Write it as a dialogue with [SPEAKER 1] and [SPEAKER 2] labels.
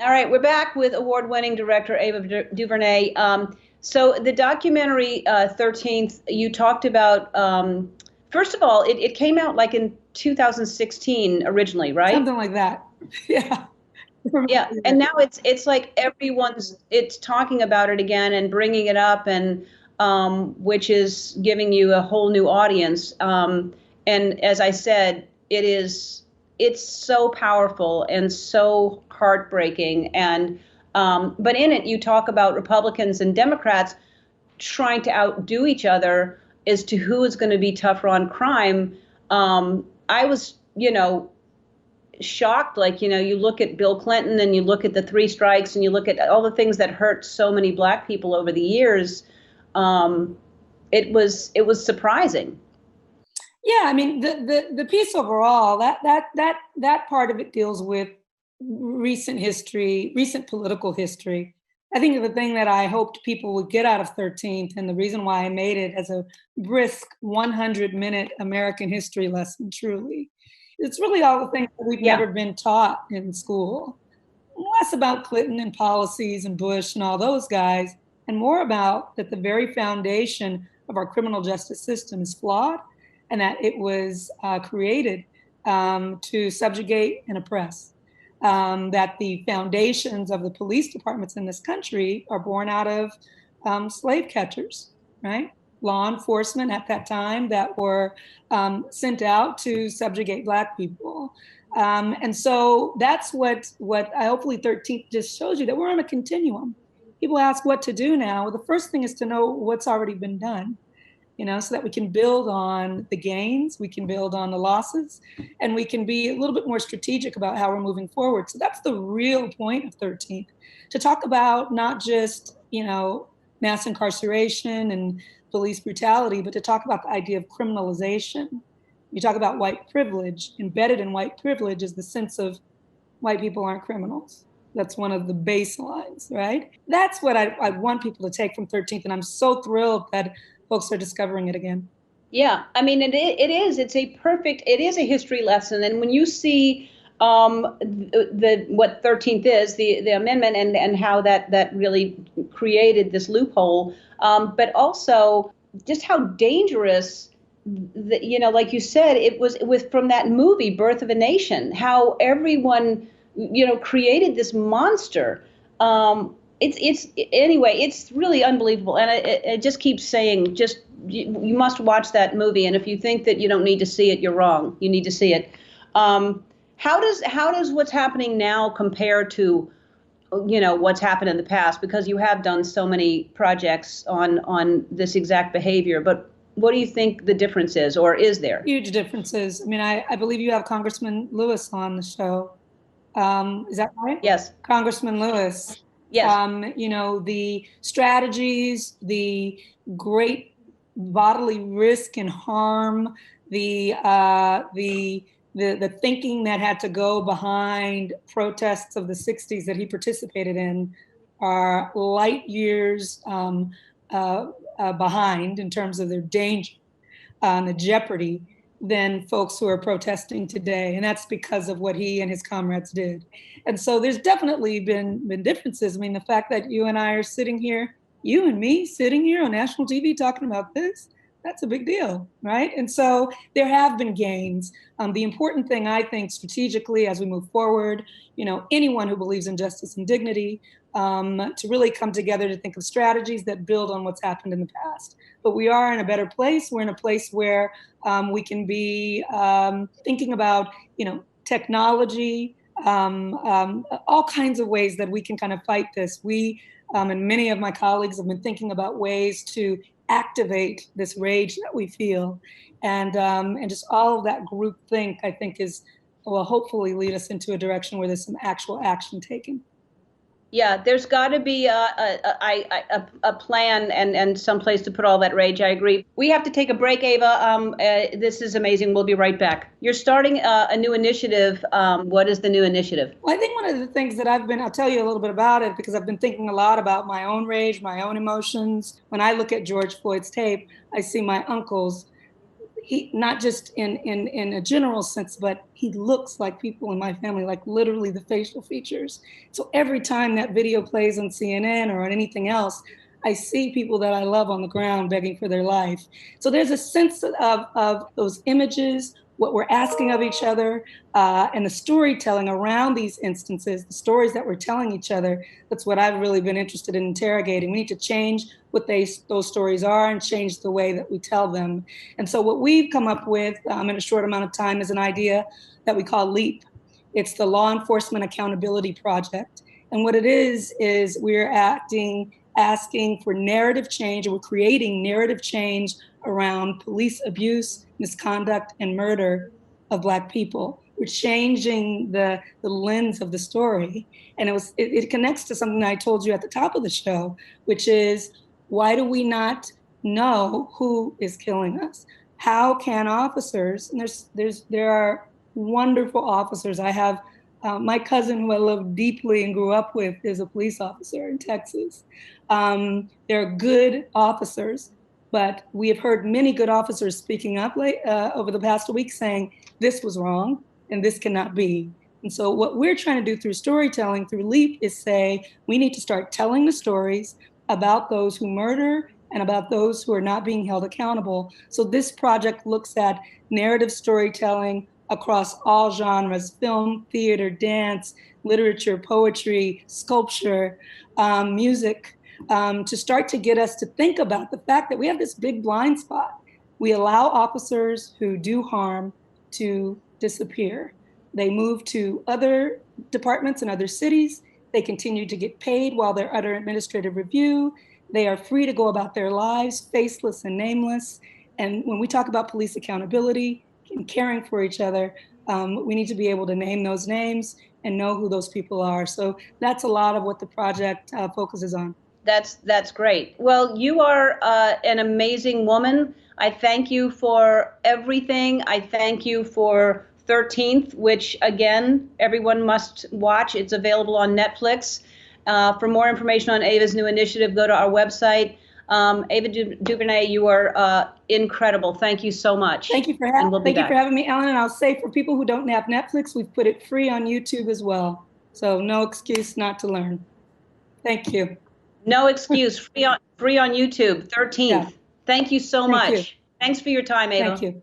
[SPEAKER 1] All right, we're back with award-winning director Ava DuVernay. So the documentary 13th, you talked about, first of all, it came out like in 2016 originally, right?
[SPEAKER 2] Something like that. Yeah.
[SPEAKER 1] Yeah, and now it's like it's talking about it again and bringing it up, and which is giving you a whole new audience. And as I said, it's so powerful and so heartbreaking. And but in it, you talk about Republicans and Democrats trying to outdo each other as to who is going to be tougher on crime. I was, shocked. Like, you look at Bill Clinton and you look at the 3 strikes and you look at all the things that hurt so many Black people over the years. It was surprising.
[SPEAKER 2] Yeah, I mean, the piece overall, that part of it deals with recent history, recent political history. I think the thing that I hoped people would get out of 13th, and the reason why I made it as a brisk 100-minute American history lesson, truly, it's really all the things that we've never been taught in school. Less about Clinton and policies and Bush and all those guys, and more about that the very foundation of our criminal justice system is flawed, and that it was created to subjugate and oppress. That the foundations of the police departments in this country are born out of slave catchers, right? Law enforcement at that time that were sent out to subjugate Black people. And so that's what I hopefully 13th just shows you, that we're on a continuum. People ask what to do now. Well, the first thing is to know what's already been done, so that we can build on the gains, we can build on the losses, and we can be a little bit more strategic about how we're moving forward. So that's the real point of 13th, to talk about not just, mass incarceration and police brutality, but to talk about the idea of criminalization. You talk about white privilege. Embedded in white privilege is the sense of white people aren't criminals. That's one of the baselines, right? That's what I want people to take from 13th, and I'm so thrilled that folks are discovering it again. Yeah, I mean, it is. It is a history lesson. And when you see what 13th is, the amendment, and how that really created this loophole, but also just how dangerous, like you said, it was from that movie, Birth of a Nation, how everyone, created this monster. It's really unbelievable. And I just keep saying, you must watch that movie. And if you think that you don't need to see it, you're wrong. You need to see it. How does what's happening now compare to, what's happened in the past? Because you have done so many projects on this exact behavior. But what do you think the difference is, or is there? Huge differences. I mean, I believe you have Congressman Lewis on the show. Is that right? Yes. Congressman Lewis. Yes. The strategies, the great bodily risk and harm, the thinking that had to go behind protests of the 60s that he participated in are light years behind in terms of their danger, the jeopardy, than folks who are protesting today. And that's because of what he and his comrades did. And so there's definitely been differences. I mean, the fact that you and I are sitting here, you and me sitting here on national TV talking about this, that's a big deal, right? And so there have been gains. The important thing, I think, strategically as we move forward, anyone who believes in justice and dignity, to really come together to think of strategies that build on what's happened in the past. But we are in a better place. We're in a place where we can be thinking about, technology, all kinds of ways that we can kind of fight this. We, and many of my colleagues have been thinking about ways to activate this rage that we feel. And just all of that group think, I think, will hopefully lead us into a direction where there's some actual action taken. Yeah, there's got to be a plan and some place to put all that rage. I agree. We have to take a break, Ava. This is amazing. We'll be right back. You're starting a new initiative. What is the new initiative? Well, I think one of the things that I'll tell you a little bit about it, because I've been thinking a lot about my own rage, my own emotions. When I look at George Floyd's tape, I see my uncles, he, not just in a general sense, but he looks like people in my family, like literally the facial features. So every time that video plays on CNN or on anything else, I see people that I love on the ground begging for their life. So there's a sense of those images, what we're asking of each other, and the storytelling around these instances, the stories that we're telling each other. That's what I've really been interested in interrogating. We need to change what those stories are and change the way that we tell them. And so what we've come up with in a short amount of time is an idea that we call LEAP. It's the Law Enforcement Accountability Project. And what it is we're asking for narrative change, or we're creating narrative change around police abuse, misconduct, and murder of Black people. We're changing the lens of the story. And it connects to something I told you at the top of the show, which is, why do we not know who is killing us? How can officers, and there are wonderful officers. I have my cousin, who I love deeply and grew up with, is a police officer in Texas. They're good officers, but we have heard many good officers speaking up over the past week saying, this was wrong and this cannot be. And so what we're trying to do through storytelling, through LEAP, is say, we need to start telling the stories about those who murder and about those who are not being held accountable. So this project looks at narrative storytelling across all genres: film, theater, dance, literature, poetry, sculpture, music, to start to get us to think about the fact that we have this big blind spot. We allow officers who do harm to disappear. They move to other departments in other cities. They continue to get paid while they're under administrative review. They are free to go about their lives, faceless and nameless. And when we talk about police accountability and caring for each other, we need to be able to name those names and know who those people are. So that's a lot of what the project focuses on.
[SPEAKER 1] That's great. Well, you are an amazing woman. I thank you for everything. I thank you for 13th, which, again, everyone must watch. It's available on Netflix. For more information on Ava's new initiative, go to our website. Ava DuVernay, you are incredible. Thank you so much.
[SPEAKER 2] Thank you for having me, Ellen. And I'll say, for people who don't have Netflix, we've put it free on YouTube as well. So no excuse not to learn. Thank you.
[SPEAKER 1] No excuse. Free on YouTube. 13th. Yeah. Thank you so much. Thanks for your time, Ava.
[SPEAKER 2] Thank you.